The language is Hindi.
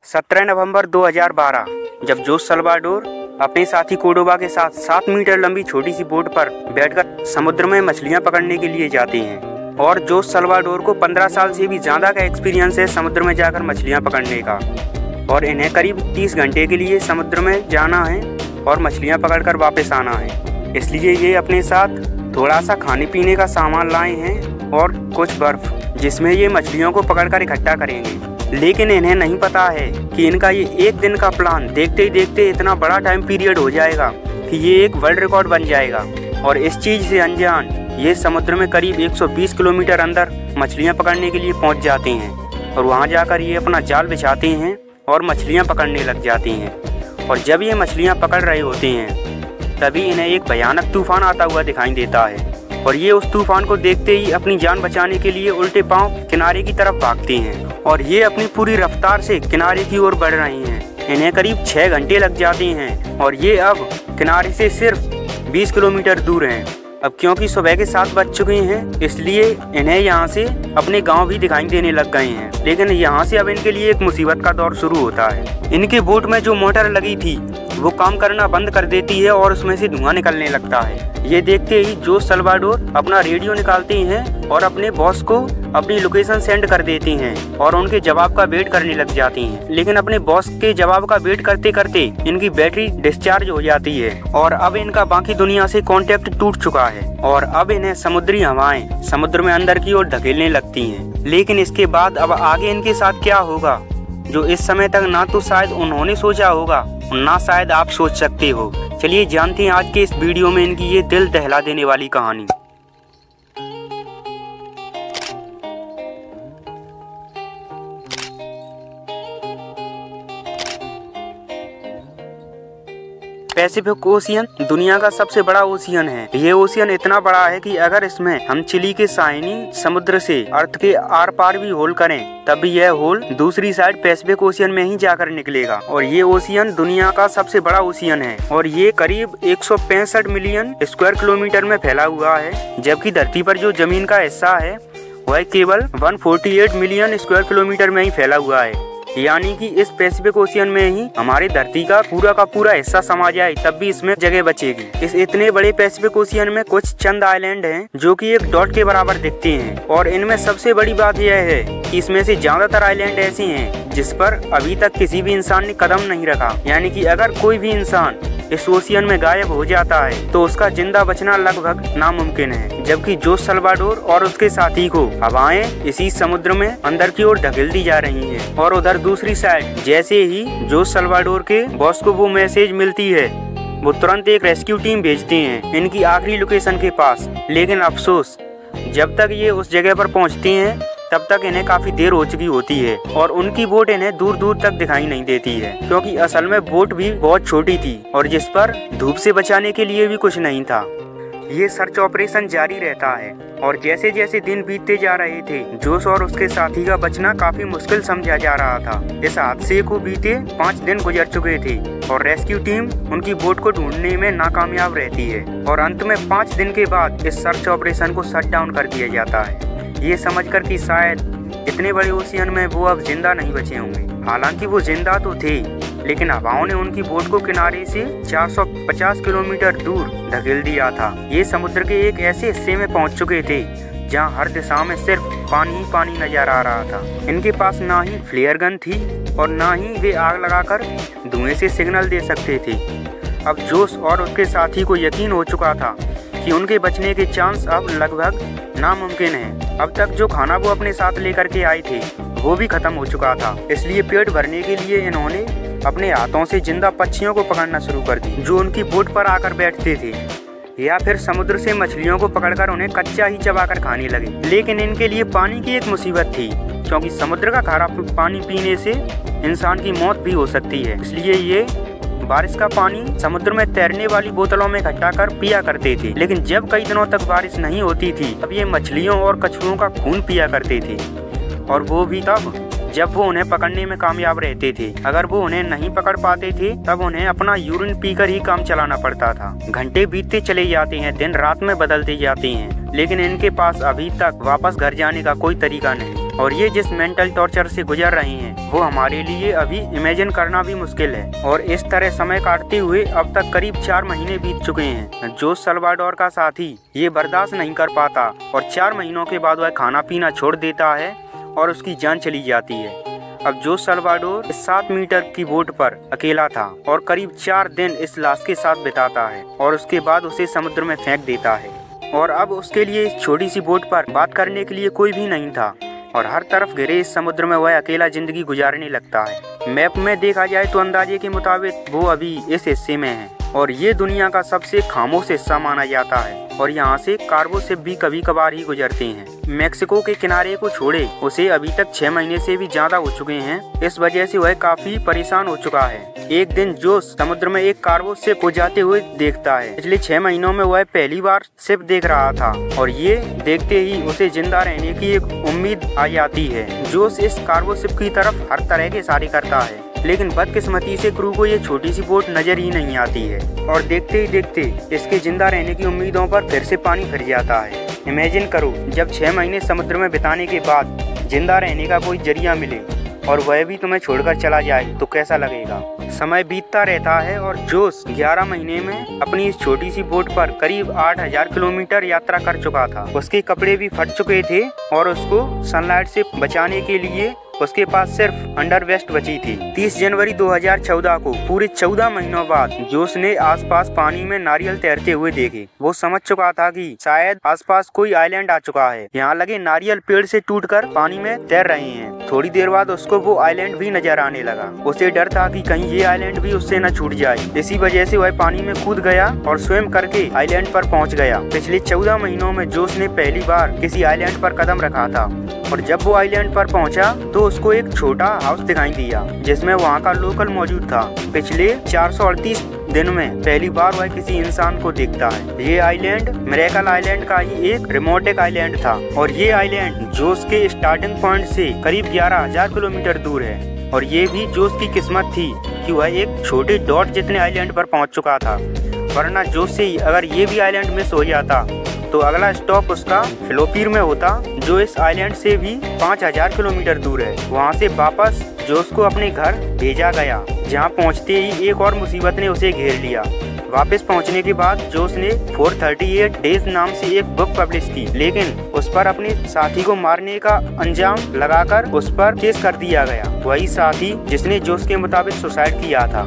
17 नवंबर 2012 जब जोस सल्वाडोर अपने साथी कोर्डोबा के साथ 7 मीटर लंबी छोटी सी बोट पर बैठकर समुद्र में मछलियां पकड़ने के लिए जाते हैं। और जोस सल्वाडोर को 15 साल से भी ज़्यादा का एक्सपीरियंस है समुद्र में जाकर मछलियां पकड़ने का। और इन्हें करीब 30 घंटे के लिए समुद्र में जाना है और मछलियां पकड़कर वापस आना है। इसलिए ये अपने साथ थोड़ा सा खाने पीने का सामान लाए हैं और कुछ बर्फ, जिसमें ये मछलियों को पकड़कर इकट्ठा करेंगे। लेकिन इन्हें नहीं पता है कि इनका ये एक दिन का प्लान देखते ही देखते इतना बड़ा टाइम पीरियड हो जाएगा कि ये एक वर्ल्ड रिकॉर्ड बन जाएगा। और इस चीज़ से अनजान ये समुद्र में करीब 120 किलोमीटर अंदर मछलियाँ पकड़ने के लिए पहुँच जाते हैं। और वहाँ जाकर ये अपना जाल बिछाते हैं और मछलियाँ पकड़ने लग जाती हैं। और जब ये मछलियाँ पकड़ रहे होते हैं तभी इन्हें एक भयानक तूफान आता हुआ दिखाई देता है। और ये उस तूफान को देखते ही अपनी जान बचाने के लिए उल्टे पांव किनारे की तरफ भागते हैं। और ये अपनी पूरी रफ्तार से किनारे की ओर बढ़ रहे हैं। इन्हें करीब 6 घंटे लग जाते हैं और ये अब किनारे से सिर्फ 20 किलोमीटर दूर हैं। अब क्योंकि सुबह के 7 बज चुके हैं इसलिए इन्हें यहाँ से अपने गांव भी दिखाई देने लग गए हैं। लेकिन यहाँ से अब इनके लिए एक मुसीबत का दौर शुरू होता है। इनके बोट में जो मोटर लगी थी वो काम करना बंद कर देती है और उसमें से धुआं निकलने लगता है। ये देखते ही जोस सल्वाडोर अपना रेडियो निकालते हैं और अपने बॉस को अपनी लोकेशन सेंड कर देते हैं और उनके जवाब का वेट करने लग जाती हैं। लेकिन अपने बॉस के जवाब का वेट करते करते इनकी बैटरी डिस्चार्ज हो जाती है और अब इनका बाकी दुनिया से कांटेक्ट टूट चुका है। और अब इन्हें समुद्री हवाएं समुद्र में अंदर की ओर धकेलने लगती हैं। लेकिन इसके बाद अब आगे इनके साथ क्या होगा जो इस समय तक ना तो शायद उन्होंने सोचा होगा ना शायद आप सोच सकते हो। चलिए जानते हैं आज के इस वीडियो में इनकी ये दिल दहला देने वाली कहानी। पैसिफिक ओशियन दुनिया का सबसे बड़ा ओशियन है। ये ओशियन इतना बड़ा है कि अगर इसमें हम चिली के शाइनी समुद्र से अर्थ के आर पार भी होल करें तब भी यह होल दूसरी साइड पैसिफिक ओशियन में ही जाकर निकलेगा। और ये ओशियन दुनिया का सबसे बड़ा ओशियन है और ये करीब 165 मिलियन स्क्वायर किलोमीटर में फैला हुआ है। जबकि धरती पर जो जमीन का हिस्सा है वह केवल 148 मिलियन स्क्वायर किलोमीटर में ही फैला हुआ है। यानी कि इस पैसिफिक ओशियन में ही हमारी धरती का पूरा हिस्सा समा जाए तब भी इसमें जगह बचेगी। इस इतने बड़े पैसिफिक ओशियन में कुछ चंद आइलैंड हैं जो कि एक डॉट के बराबर दिखते हैं। और इनमें सबसे बड़ी बात यह है कि इसमें से ज्यादातर आइलैंड ऐसे हैं जिस पर अभी तक किसी भी इंसान ने कदम नहीं रखा। यानी कि अगर कोई भी इंसान इस ओशियन में गायब हो जाता है तो उसका जिंदा बचना लगभग नामुमकिन है। जबकि जोस सल्वाडोर और उसके साथी को हवाएं इसी समुद्र में अंदर की ओर धकेल दी जा रही हैं। और उधर दूसरी साइड जैसे ही जोस सल्वाडोर के बॉस को वो मैसेज मिलती है वो तुरंत एक रेस्क्यू टीम भेजते हैं इनकी आखिरी लोकेशन के पास। लेकिन अफसोस जब तक ये उस जगह पर पहुंचते हैं तब तक इन्हें काफी देर हो चुकी होती है और उनकी बोट इन्हें दूर दूर तक दिखाई नहीं देती है क्योंकि असल में बोट भी बहुत छोटी थी और जिस पर धूप से बचाने के लिए भी कुछ नहीं था। ये सर्च ऑपरेशन जारी रहता है और जैसे जैसे दिन बीतते जा रहे थे जोस और उसके साथी का बचना काफी मुश्किल समझा जा रहा था। इस हादसे को बीते 5 दिन गुजर चुके थे और रेस्क्यू टीम उनकी बोट को ढूंढने में नाकामयाब रहती है। और अंत में 5 दिन के बाद इस सर्च ऑपरेशन को शट डाउन कर दिया जाता है, ये समझकर कि शायद इतने बड़े ओशियन में वो अब जिंदा नहीं बचे होंगे। हालांकि वो जिंदा तो थे लेकिन हवाओं ने उनकी बोट को किनारे से 450 किलोमीटर दूर धकेल दिया था। ये समुद्र के एक ऐसे हिस्से में पहुंच चुके थे जहां हर दिशा में सिर्फ पानी ही पानी नजर आ रहा था। इनके पास ना ही फ्लेयर गन थी और ना ही वे आग लगाकर धुएं से सिग्नल दे सकते थे। अब जोस और उसके साथी को यकीन हो चुका था कि उनके बचने के चांस अब लगभग नामुमकिन है। अब तक जो खाना वो अपने साथ लेकर के आए थे वो भी खत्म हो चुका था। इसलिए पेट भरने के लिए इन्होंने अपने हाथों से जिंदा पक्षियों को पकड़ना शुरू कर दी जो उनकी बोट पर आकर बैठते थे, या फिर समुद्र से मछलियों को पकड़कर उन्हें कच्चा ही चबाकर खाने लगे। लेकिन इनके लिए पानी की एक मुसीबत थी क्योंकि समुद्र का खारा पानी पीने से इंसान की मौत भी हो सकती है। इसलिए ये बारिश का पानी समुद्र में तैरने वाली बोतलों में इकट्ठा कर पिया करते थे। लेकिन जब कई दिनों तक बारिश नहीं होती थी तब ये मछलियों और कछुओं का खून पिया करते थे और वो भी तब जब वो उन्हें पकड़ने में कामयाब रहते थे। अगर वो उन्हें नहीं पकड़ पाते थे तब उन्हें अपना यूरिन पीकर ही काम चलाना पड़ता था। घंटे बीतते चले जाते हैं, दिन रात में बदलते जाते हैं, लेकिन इनके पास अभी तक वापस घर जाने का कोई तरीका नहीं। और ये जिस मेंटल टॉर्चर से गुजर रहे हैं वो हमारे लिए अभी इमेजिन करना भी मुश्किल है। और इस तरह समय काटते हुए अब तक करीब 4 महीने बीत चुके हैं। जोस सल्वाडोर का साथी ये बर्दाश्त नहीं कर पाता और 4 महीनों के बाद वह खाना पीना छोड़ देता है और उसकी जान चली जाती है। अब जोस सल्वाडोर 7 मीटर की बोट पर अकेला था और करीब 4 दिन इस लाश के साथ बिताता है और उसके बाद उसे समुद्र में फेंक देता है। और अब उसके लिए इस छोटी सी बोट पर बात करने के लिए कोई भी नहीं था और हर तरफ घिरे इस समुद्र में वह अकेला जिंदगी गुजारने लगता है। मैप में देखा जाए तो अंदाजे के मुताबिक वो अभी इस हिस्से में है और ये दुनिया का सबसे खामोश हिस्सा माना जाता है और यहाँ से कार्गो शिप भी कभी कभार ही गुजरते हैं। मेक्सिको के किनारे को छोड़े उसे अभी तक 6 महीने से भी ज्यादा हो चुके हैं। इस वजह से वह काफी परेशान हो चुका है। एक दिन जोस समुद्र में एक कार्गो शिप को जाते हुए देखता है। पिछले 6 महीनों में वह पहली बार शिप देख रहा था और ये देखते ही उसे जिंदा रहने की एक उम्मीद आ जाती है। जोस इस कार्गो शिप की तरफ हर तरह के इशारे करता है लेकिन बदकिस्मती से क्रू को ये छोटी सी बोट नजर ही नहीं आती है और देखते ही देखते इसके जिंदा रहने की उम्मीदों पर फिर से पानी फिर जाता है। इमेजिन करो जब 6 महीने समुद्र में बिताने के बाद जिंदा रहने का कोई जरिया मिले और वह भी तुम्हें छोड़कर चला जाए तो कैसा लगेगा। समय बीतता रहता है और जोस 11 महीने में अपनी इस छोटी सी बोट पर करीब 8000 किलोमीटर यात्रा कर चुका था। उसके कपड़े भी फट चुके थे और उसको सनलाइट से बचाने के लिए उसके पास सिर्फ अंडरवेस्ट बची थी। 30 जनवरी 2014 को पूरे 14 महीनों बाद जोस ने आसपास पानी में नारियल तैरते हुए देखे। वो समझ चुका था कि शायद आसपास कोई आइलैंड आ चुका है। यहाँ लगे नारियल पेड़ से टूटकर पानी में तैर रहे हैं। थोड़ी देर बाद उसको वो आइलैंड भी नजर आने लगा। उसे डर था कि कहीं ये आइलैंड भी उससे न छूट जाए। इसी वजह से वह पानी में कूद गया और स्वयं करके आइलैंड पर पहुँच गया। पिछले 14 महीनों में जोस ने पहली बार किसी आइलैंड पर कदम रखा था और जब वो आइलैंड पर पहुंचा तो उसको एक छोटा हाउस दिखाई दिया जिसमें वहां का लोकल मौजूद था। पिछले 438 दिन में पहली बार वह किसी इंसान को देखता है। ये आइलैंड मिरेकल आइलैंड का ही एक रिमोटेक आइलैंड था और ये आइलैंड जोस के स्टार्टिंग पॉइंट से करीब 11,000 किलोमीटर दूर है। और ये भी जोस की किस्मत थी कि वह एक छोटे डॉट जितने आइलैंड पर पहुंच चुका था, वरना जोस से अगर ये भी आइलैंड मिस हो जाता तो अगला स्टॉप उसका फिलिपीन में होता जो इस आइलैंड से भी 5000 किलोमीटर दूर है। वहाँ से वापस जोस को अपने घर भेजा गया जहाँ पहुँचते ही एक और मुसीबत ने उसे घेर लिया। वापस पहुंचने के बाद जोस ने 438 डेज नाम से एक बुक पब्लिश की लेकिन उस पर अपने साथी को मारने का अंजाम लगाकर उस पर केस कर दिया गया। वही साथी जिसने जोस के मुताबिक सुसाइड किया था।